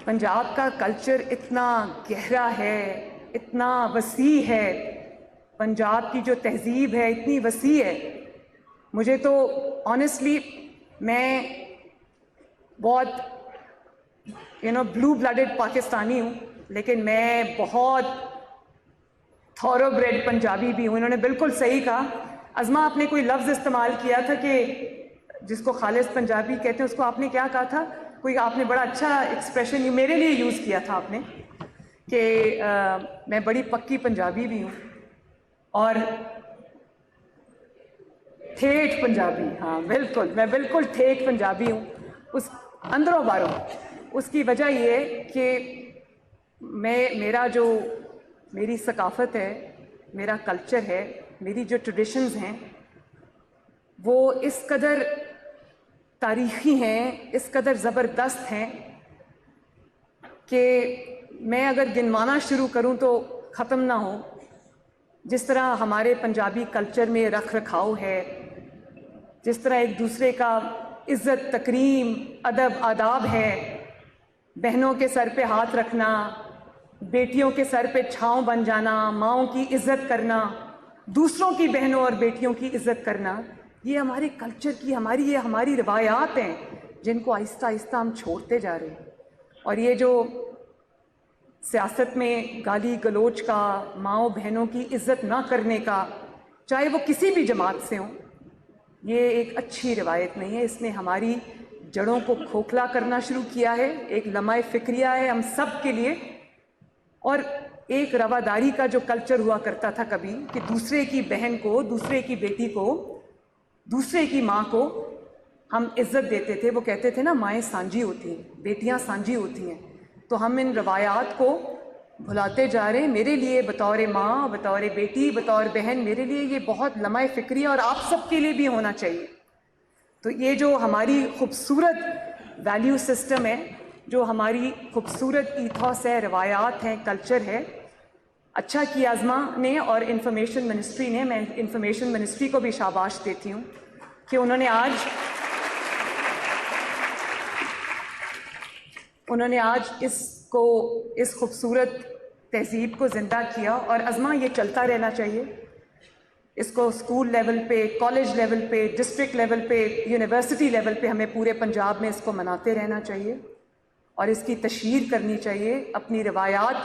पंजाब का कल्चर इतना गहरा है, इतना वसी है, पंजाब की जो तहजीब है इतनी वसी है। मुझे तो ऑनेस्टली मैं बहुत ब्लू ब्लडेड पाकिस्तानी हूँ, लेकिन मैं बहुत थॉरोब्रेड पंजाबी भी हूँ। इन्होंने बिल्कुल सही कहा। अज़मा, आपने कोई लफ्ज़ इस्तेमाल किया था कि जिसको खालिस पंजाबी कहते हैं, उसको आपने क्या कहा था? कोई आपने बड़ा अच्छा एक्सप्रेशन मेरे लिए यूज़ किया था आपने कि मैं बड़ी पक्की पंजाबी भी हूँ और ठेठ पंजाबी। हाँ बिल्कुल, मैं बिल्कुल ठेठ पंजाबी हूँ, उस अंदरों बारों। उसकी वजह ये कि मेरी सकाफ़त है, मेरा कल्चर है, मेरी जो ट्रेडिशंस हैं वो इस कदर तारीख़ी हैं, इस कदर ज़बरदस्त हैं कि मैं अगर गिनवाना शुरू करूं तो ख़त्म ना हो। जिस तरह हमारे पंजाबी कल्चर में रख रखाव है, जिस तरह एक दूसरे का इज़्ज़त, तकरीम, अदब, आदाब है, बहनों के सर पे हाथ रखना, बेटियों के सर पे छांव बन जाना, माँओं की इज़्ज़त करना, दूसरों की बहनों और बेटियों की इज़्ज़त करना, ये हमारे कल्चर की हमारी रिवायात हैं जिनको आहिस्ता आहिस्ता हम छोड़ते जा रहे हैं। और ये जो सियासत में गाली गलोच का, माँओं बहनों की इज़्ज़त ना करने का, चाहे वो किसी भी जमात से हों, ये एक अच्छी रिवायत नहीं है। इसने हमारी जड़ों को खोखला करना शुरू किया है। एक लम्हा फ़िक्रिया है हम सब के लिए, और एक रवादारी का जो कल्चर हुआ करता था कभी, कि दूसरे की बहन को, दूसरे की बेटी को, दूसरे की माँ को हम इज़्ज़त देते थे। वो कहते थे ना, माएँ सांझी होती हैं, बेटियाँ सांझी होती हैं। तो हम इन रवायात को भुलाते जा रहे हैं। मेरे लिए बतौर माँ, बतौर बेटी, बतौर बहन, मेरे लिए ये बहुत लम्हा फ़िक्रिया और आप सब के लिए भी होना चाहिए। तो ये जो हमारी खूबसूरत वैल्यू सिस्टम है, जो हमारी खूबसूरत ईथॉस है, रवायात हैं, कल्चर है, अच्छा किया अज़मा ने और इंफॉर्मेशन मिनिस्ट्री ने। मैं इंफॉर्मेशन मिनिस्ट्री को भी शाबाश देती हूँ कि उन्होंने आज इस खूबसूरत तहजीब को ज़िंदा किया। और अज़मा, ये चलता रहना चाहिए। इसको स्कूल लेवल पे, कॉलेज लेवल पे, डिस्ट्रिक्ट लेवल पे, यूनिवर्सिटी लेवल पे हमें पूरे पंजाब में इसको मनाते रहना चाहिए और इसकी तशहीर करनी चाहिए। अपनी रिवायात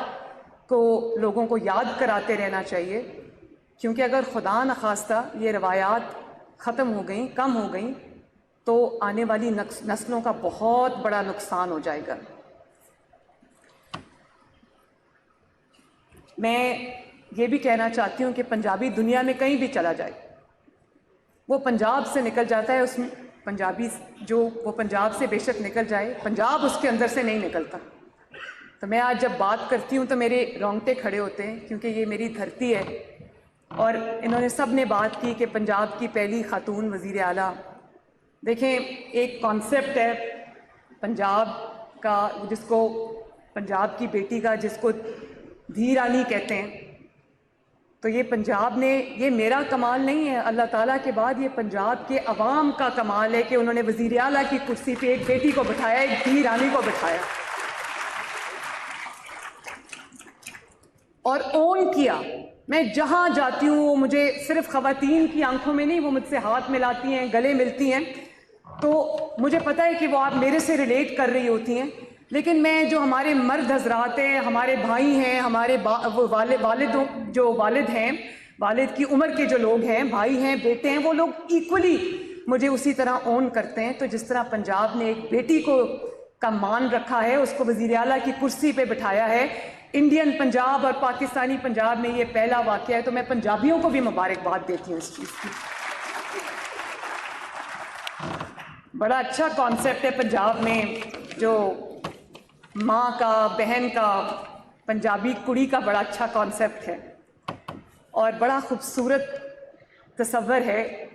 को लोगों को याद कराते रहना चाहिए, क्योंकि अगर खुदा न खास्ता ये रिवायात ख़त्म हो गई, कम हो गई, तो आने वाली नस्लों का बहुत बड़ा नुकसान हो जाएगा। मैं ये भी कहना चाहती हूँ कि पंजाबी दुनिया में कहीं भी चला जाए, वो पंजाब से निकल जाता है। उसमें पंजाबी जो वो पंजाब से बेशक निकल जाए, पंजाब उसके अंदर से नहीं निकलता। तो मैं आज जब बात करती हूँ तो मेरे रोंगटे खड़े होते हैं, क्योंकि ये मेरी धरती है। और इन्होंने सब ने बात की कि पंजाब की पहली खातून वज़ीर आला। देखें, एक कॉन्सेप्ट है पंजाब का, जिसको पंजाब की बेटी का, जिसको धी रानी कहते हैं। तो ये पंजाब ने, ये मेरा कमाल नहीं है, अल्लाह ताला के बाद ये पंजाब के अवाम का कमाल है कि उन्होंने वज़ीर आला की कुर्सी पे एक बेटी को बिठाया, एक धी रानी को बिठाया और ओन किया। मैं जहाँ जाती हूँ वो मुझे सिर्फ ख़वातीन की आंखों में नहीं, वो मुझसे हाथ मिलाती हैं, गले मिलती हैं, तो मुझे पता है कि वो आप मेरे से रिलेट कर रही होती हैं। लेकिन मैं, जो हमारे मर्द हजरात हैं, हमारे भाई हैं, हमारे वालिद हैं, वालिद की उम्र के जो लोग हैं, भाई हैं, बेटे हैं, वो लोग इक्वली मुझे उसी तरह ओन करते हैं। तो जिस तरह पंजाब ने एक बेटी को का मान रखा है, उसको वज़ीर आला की कुर्सी पे बिठाया है, इंडियन पंजाब और पाकिस्तानी पंजाब में ये पहला वाक़या है। तो मैं पंजाबियों को भी मुबारकबाद देती हूँ इस चीज़ की। बड़ा अच्छा कॉन्सेप्ट है पंजाब में, जो माँ का, बहन का, पंजाबी कुड़ी का बड़ा अच्छा कॉन्सेप्ट है और बड़ा खूबसूरत तस्वर है,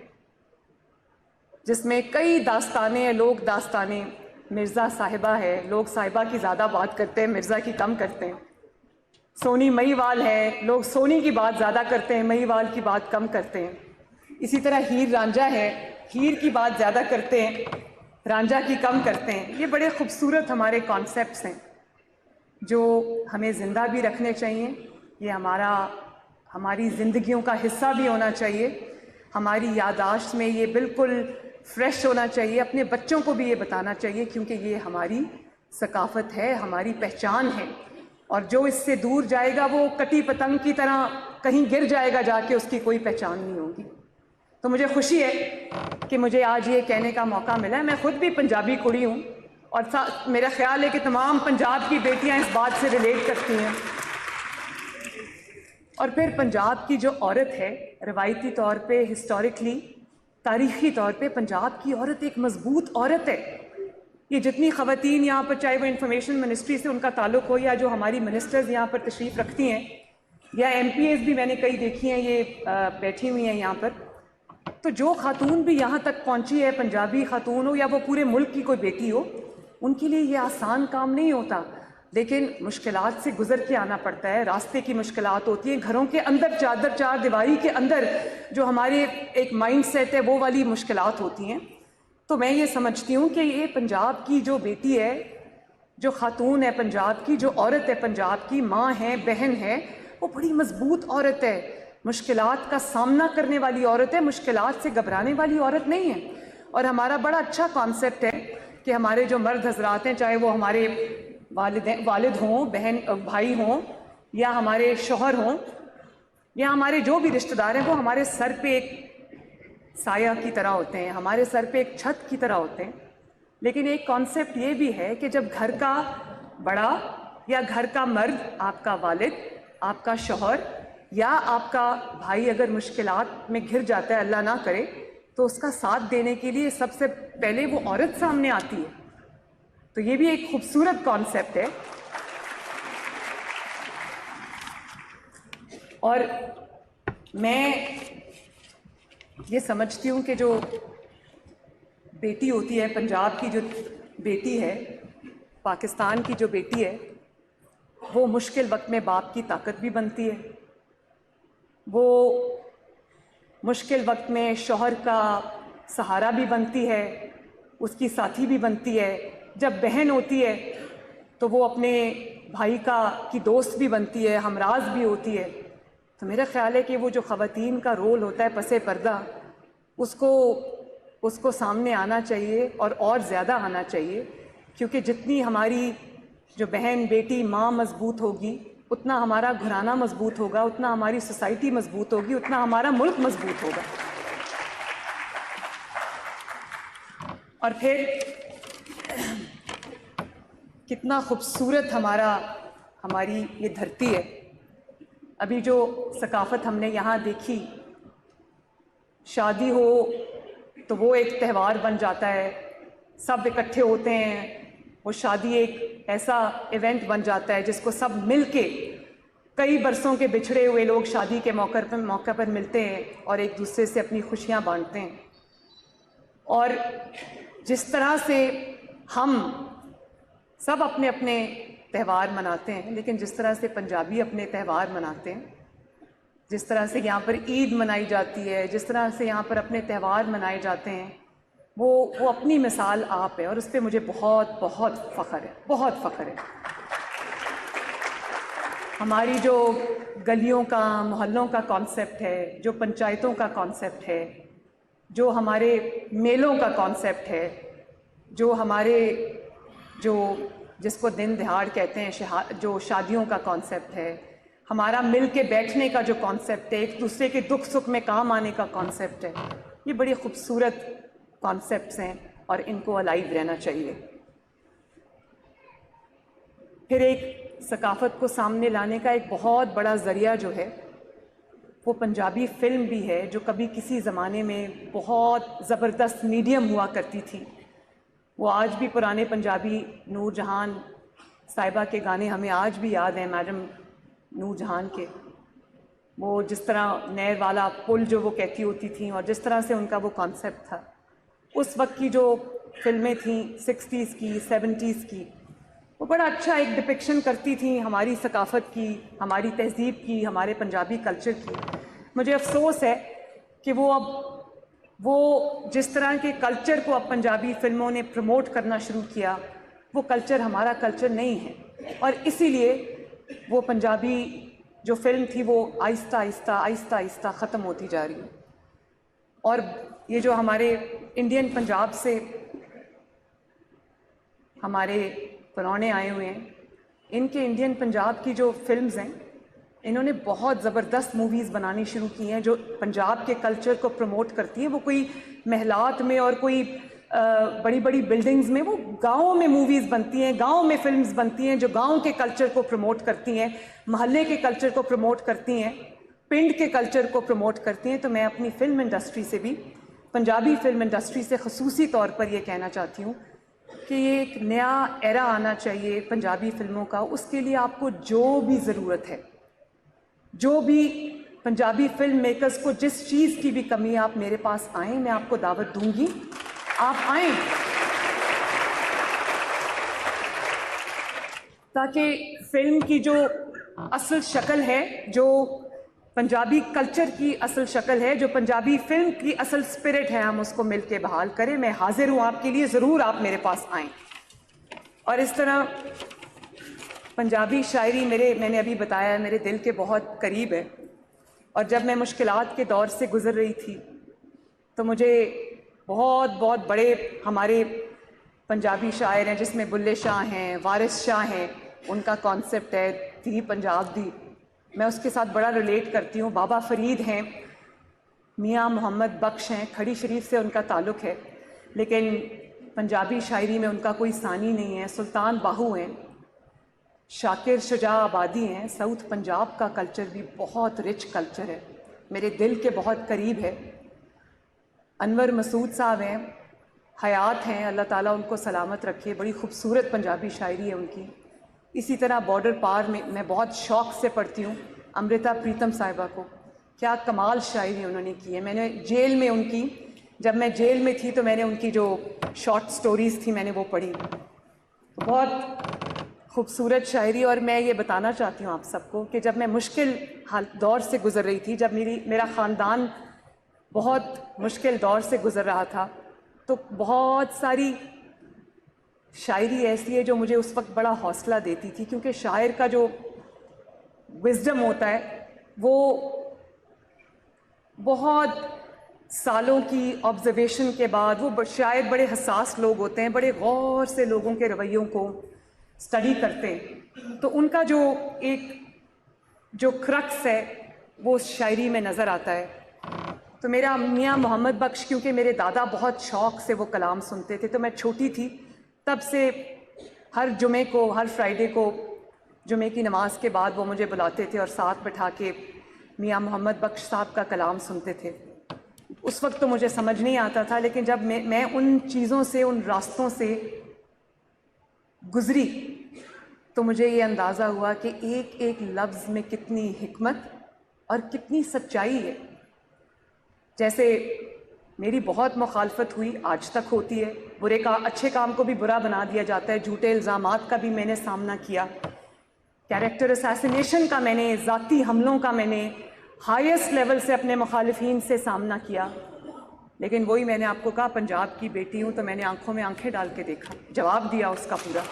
जिसमें कई दास्तानें, लोक दास्तानें। मिर्ज़ा साहिबा है, लोग साहिबा की ज़्यादा बात करते हैं, मिर्ज़ा की कम करते हैं। सोनी महीवाल है, लोग सोनी की बात ज़्यादा करते हैं, महीवाल की बात कम करते हैं। इसी तरह हीर रांझा है, हीर की बात ज़्यादा करते हैं, रांझा की कम करते हैं। ये बड़े खूबसूरत हमारे कॉन्सेप्ट्स हैं। जो हमें ज़िंदा भी रखने चाहिए, ये हमारी ज़िंदगियों का हिस्सा भी होना चाहिए, हमारी याददाश्त में ये बिल्कुल फ्रेश होना चाहिए, अपने बच्चों को भी ये बताना चाहिए, क्योंकि ये हमारी सकाफ़त है, हमारी पहचान है। और जो इससे दूर जाएगा वो कटी पतंग की तरह कहीं गिर जाएगा जाके, उसकी कोई पहचान नहीं होगी। तो मुझे खुशी है कि मुझे आज ये कहने का मौका मिला है। मैं खुद भी पंजाबी कुड़ी हूँ और मेरा ख्याल है कि तमाम पंजाब की बेटियाँ इस बात से रिलेट करती हैं। और फिर पंजाब की जो औरत है, रवायती तौर पे, हिस्टोरिकली, तारीख़ी तौर पे पंजाब की औरत एक मजबूत औरत है। ये जितनी ख़वातीन यहाँ पर, चाहे वो इंफॉर्मेशन मिनिस्ट्री से उनका ताल्लुक़ हो, या जो हमारी मिनिस्टर्स यहाँ पर तशरीफ़ रखती हैं, या MPAs भी मैंने कई देखी हैं, ये बैठी हुई हैं यहाँ पर, तो जो खातून भी यहाँ तक पहुँची है, पंजाबी खातून हो या वो पूरे मुल्क की कोई बेटी हो, उनके लिए ये आसान काम नहीं होता। लेकिन मुश्किलात से गुजर के आना पड़ता है, रास्ते की मुश्किलात होती हैं, घरों के अंदर चार दीवारी के अंदर जो हमारे एक माइंड सेट है वो वाली मुश्किलात होती हैं। तो मैं ये समझती हूँ कि ये पंजाब की जो बेटी है, जो खातून है पंजाब की, जो औरत है पंजाब की, माँ है, बहन है, वो बड़ी मजबूत औरत है, मुश्किलात का सामना करने वाली औरत है, मुश्किलात से घबराने वाली औरत नहीं है। और हमारा बड़ा अच्छा कॉन्सेप्ट है कि हमारे जो मर्द हजरात हैं, चाहे वो हमारे वालिद हों, बहन भाई हों, या हमारे शौहर हों, या हमारे जो भी रिश्तेदार हैं, वो हमारे सर पे एक साया की तरह होते हैं, हमारे सर पे एक छत की तरह होते हैं। लेकिन एक कॉन्सेप्ट ये भी है कि जब घर का बड़ा या घर का मर्द, आपका वालिद, आपका शौहर या आपका भाई अगर मुश्किलात में घिर जाता है, अल्लाह ना करे, तो उसका साथ देने के लिए सबसे पहले वो औरत सामने आती है। तो ये भी एक खूबसूरत कॉन्सेप्ट है। और मैं ये समझती हूँ कि जो बेटी होती है, पंजाब की जो बेटी है, पाकिस्तान की जो बेटी है, वो मुश्किल वक्त में बाप की ताकत भी बनती है, वो मुश्किल वक्त में शौहर का सहारा भी बनती है, उसकी साथी भी बनती है। जब बहन होती है तो वो अपने भाई की दोस्त भी बनती है, हमराज भी होती है। तो मेरा ख्याल है कि वो जो ख़वातीन का रोल होता है पसे पर्दा, उसको सामने आना चाहिए और ज़्यादा आना चाहिए, क्योंकि जितनी हमारी जो बहन, बेटी, माँ मजबूत होगी, उतना हमारा घराना मजबूत होगा, उतना हमारी सोसाइटी मजबूत होगी, उतना हमारा मुल्क मजबूत होगा। और फिर कितना खूबसूरत हमारी ये धरती है। अभी जो सकाफ़त हमने यहाँ देखी, शादी हो तो वो एक त्यौहार बन जाता है, सब इकट्ठे होते हैं, वो शादी एक ऐसा इवेंट बन जाता है जिसको सब मिल के, कई बरसों के बिछड़े हुए लोग शादी के मौके पर मिलते हैं और एक दूसरे से अपनी खुशियाँ बांटते हैं। और जिस तरह से हम सब अपने अपने त्यौहार मनाते हैं, लेकिन जिस तरह से पंजाबी अपने त्यौहार मनाते हैं, जिस तरह से यहाँ पर ईद मनाई जाती है, जिस तरह से यहाँ पर अपने त्यौहार मनाए जाते हैं, वो अपनी मिसाल आप है। और उस पर मुझे बहुत बहुत फ़ख्र है, बहुत फ़ख्र है। हमारी जो गलियों का, मोहल्लों का कॉन्सेप्ट है, जो पंचायतों का कॉन्सेप्ट है, जो हमारे मेलों का कॉन्सेप्ट है, जो हमारे जिसको दिन दिहाड़ कहते हैं, जो शादियों का कॉन्सेप्ट है, हमारा मिल के बैठने का जो कॉन्सेप्ट है, एक दूसरे के दुख सुख में काम आने का कॉन्सेप्ट है, ये बड़ी खूबसूरत कॉन्सेप्ट्स हैं और इनको अलाइव रहना चाहिए। फिर एक सकाफ़त को सामने लाने का एक बहुत बड़ा ज़रिया जो है, वो पंजाबी फ़िल्म भी है, जो कभी किसी ज़माने में बहुत ज़बरदस्त मीडियम हुआ करती थी। वो आज भी पुराने पंजाबी, नूर जहान साहिबा के गाने हमें आज भी याद हैं, मैडम नूर जहान के। वो जिस तरह नहर वाला पुल जो वो कहती होती थी, और जिस तरह से उनका वो कॉन्सेप्ट था, उस वक्त की जो फिल्में थीं 60s की, 70s की, वो बड़ा अच्छा एक डिपिक्शन करती थी हमारी सकाफ़त की, हमारी तहज़ीब की, हमारे पंजाबी कल्चर की। मुझे अफसोस है कि वो जिस तरह के कल्चर को अब पंजाबी फ़िल्मों ने प्रमोट करना शुरू किया, वो कल्चर हमारा कल्चर नहीं है। और इसीलिए वो पंजाबी जो फिल्म थी वो आहिस्ता आहिस्ता आहिस्ता आहिस्ता ख़त्म होती जा रही है। और ये जो हमारे इंडियन पंजाब से हमारे पुराने आए हुए हैं, इनके इंडियन पंजाब की जो फिल्म्स हैं, इन्होंने बहुत ज़बरदस्त मूवीज़ बनानी शुरू की हैं जो पंजाब के कल्चर को प्रमोट करती हैं। वो कोई महलात में और कोई बड़ी बड़ी बिल्डिंग्स में, वो गाँव में मूवीज़ बनती हैं, गाँव में फिल्म्स बनती हैं जो गाँव के कल्चर को प्रमोट करती हैं, महल्ले के कल्चर को प्रमोट करती हैं, पिंड के कल्चर को प्रमोट करती हैं। तो मैं अपनी फिल्म इंडस्ट्री से भी, पंजाबी फिल्म इंडस्ट्री से ख़ुसूसी तौर पर ये कहना चाहती हूँ कि ये एक नया एरा आना चाहिए पंजाबी फिल्मों का। उसके लिए आपको जो भी ज़रूरत है, जो भी पंजाबी फिल्म मेकर्स को जिस चीज़ की भी कमी है, आप मेरे पास आएँ, मैं आपको दावत दूंगी, आप आएँ, ताकि फिल्म की जो असल शक्ल है, जो पंजाबी कल्चर की असल शक्ल है, जो पंजाबी फिल्म की असल स्पिरिट है, हम उसको मिलके बहाल करें। मैं हाजिर हूँ आपके लिए, ज़रूर आप मेरे पास आएँ। और इस तरह पंजाबी शायरी मैंने अभी बताया मेरे दिल के बहुत करीब है। और जब मैं मुश्किलात के दौर से गुज़र रही थी तो मुझे बहुत बहुत बड़े हमारे पंजाबी शायर हैं, जिसमें बुल्ले शाह हैं, वारिस शाह हैं, उनका कॉन्सेप्ट है धी पंजाब दी, मैं उसके साथ बड़ा रिलेट करती हूँ। बाबा फरीद हैं, मियाँ मोहम्मद बख्श हैं, खड़ी शरीफ से उनका ताल्लुक़ है, लेकिन पंजाबी शायरी में उनका कोई सानी नहीं है। सुल्तान बाहू हैं, शाकिर शुजा आबादी हैं। साउथ पंजाब का कल्चर भी बहुत रिच कल्चर है, मेरे दिल के बहुत करीब है। अनवर मसूद साहब हैं, हयात हैं, अल्लाह ताला उनको सलामत रखे, बड़ी खूबसूरत पंजाबी शायरी है उनकी। इसी तरह बॉर्डर पार में मैं बहुत शौक़ से पढ़ती हूँ अमृता प्रीतम साहिबा को, क्या कमाल शायरी उन्होंने की है। मैंने जेल में उनकी, जब मैं जेल में थी तो मैंने उनकी जो शॉर्ट स्टोरीज़ थी मैंने वो पढ़ी, बहुत खूबसूरत शायरी। और मैं ये बताना चाहती हूँ आप सबको कि जब मैं मुश्किल दौर से गुज़र रही थी, जब मेरा ख़ानदान बहुत मुश्किल दौर से गुज़र रहा था, तो बहुत सारी शायरी ऐसी है जो मुझे उस वक्त बड़ा हौसला देती थी, क्योंकि शायर का जो विज़डम होता है वो बहुत सालों की ऑब्जर्वेशन के बाद, वो शायद बड़े हसास लोग होते हैं, बड़े गौर से लोगों के रवैयों को स्टडी करते हैं, तो उनका जो क्रक्स है वो शायरी में नज़र आता है। तो मेरा मियाँ मोहम्मद बख्श, क्योंकि मेरे दादा बहुत शौक़ से वो कलाम सुनते थे, तो मैं छोटी थी तब से हर जुमे को, हर फ्राइडे को जुमे की नमाज के बाद वो मुझे बुलाते थे और साथ बैठा के मियाँ मोहम्मद बख्श साहब का कलाम सुनते थे। उस वक्त तो मुझे समझ नहीं आता था, लेकिन जब मैं उन चीज़ों से, उन रास्तों से गुज़री तो मुझे ये अंदाज़ा हुआ कि एक एक लफ्ज़ में कितनी हिकमत और कितनी सच्चाई है। जैसे मेरी बहुत मुखालफत हुई, आज तक होती है, अच्छे काम को भी बुरा बना दिया जाता है, झूठे इल्ज़ामात का भी मैंने सामना किया, कैरेक्टर असैसिनेशन का, मैंने ज़ाती हमलों का मैंने हाईएस्ट लेवल से अपने मुखालिफिन से सामना किया। लेकिन वही मैंने आपको कहा, पंजाब की बेटी हूँ तो मैंने आंखों में आंखें डाल के देखा, जवाब दिया उसका पूरा,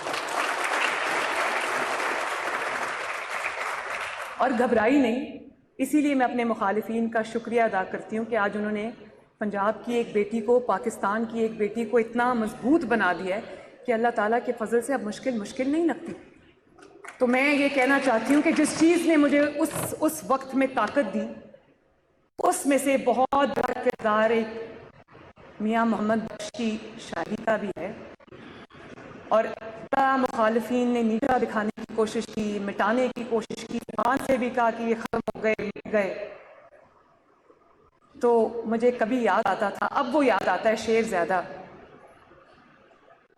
और घबराई नहीं। इसीलिए मैं अपने मुखालिफिन का शुक्रिया अदा करती हूँ कि आज उन्होंने पंजाब की एक बेटी को, पाकिस्तान की एक बेटी को इतना मजबूत बना दिया है कि अल्लाह ताला के फजल से अब मुश्किल नहीं लगती। तो मैं ये कहना चाहती हूँ कि जिस चीज़ ने मुझे उस वक्त में ताकत दी, उसमें से बहुत बड़ा किरदार एक मियाँ मोहम्मद बख्श की शायरी का भी है। और मुखालिफिन ने नीचा दिखाने की कोशिश की, मिटाने की कोशिश की, ज़बान से भी कहा कि ये ख़त्म हो गए, मिट गए, तो मुझे कभी याद आता था, अब वो याद आता है शेर ज़्यादा,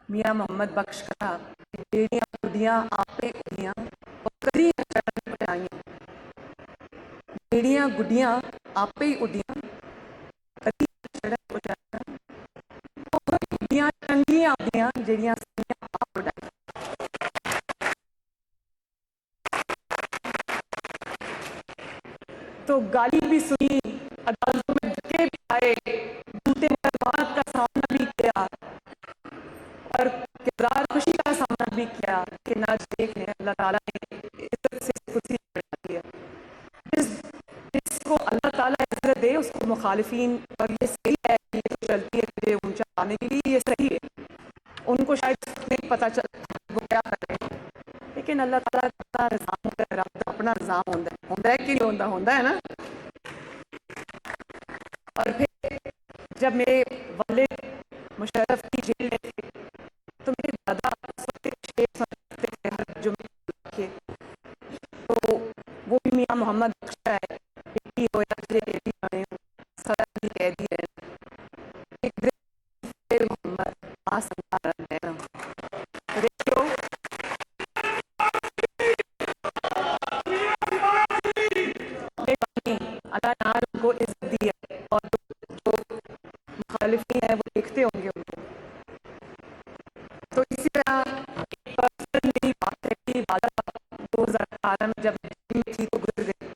मियाँ मोहम्मद बख्श का, बेड़ियाँ गुडियाँ आपे उड़ियाँ और करी चढ़न पटाइयाँ, बेड़ियाँ गुडियाँ आपे उड़ियाँ करी चढ़न पटाइयाँ, गुडियाँ चंगियाँ आदियाँ जड़ियाँ सनियाँ आप उड़ाइयाँ। तो गाली भी सुनी, अदालतों में धक्के भी आए, झूठे मरवाद का सामना भी किया और किरदार खुशी का सामना भी किया। किया कि ना देख लें अल्लाह ताला ने इज्जत से कुर्सी बढ़ा दिया। जिसको अल्लाह ताला इज्जत दे उसको मुखालिफिन, और ये सही है, ये तो चलती है तुझे ऊंचा आने के लिए, ये सही है। उनको शायद नहीं पता चल वो क्या कर रहे हैं, लेकिन अल्लाह ताला का निज़ाम होता है, रब का अपना निज़ाम होता है कि नहीं होता है ना। और फिर जब मेरे वालिद मुशर्रफ की जेल में थे तो मेरे दादा उस वक्त शेर सुनाते थे हर जुम्मे के, तो वो भी मियाँ मोहम्मद बख्शा है, बेटी हो या तेरे बेटी बने हो, सदा ही कैदी रहना, एक दिन फिर मोहम्मद आसमां रहना। तो देखियो अल्लाह ने उनको इज्जत दी है, और जो मुखालिफिन है वो देखते होंगे उनको। तो इसी तरह पर्सनल मेरी बात है कि वादा 2018 में जब जेल में थी तो गुजर गई,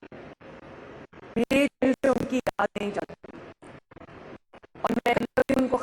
मेरे दिल से उनकी याद नहीं जाती, और मैं कभी उनको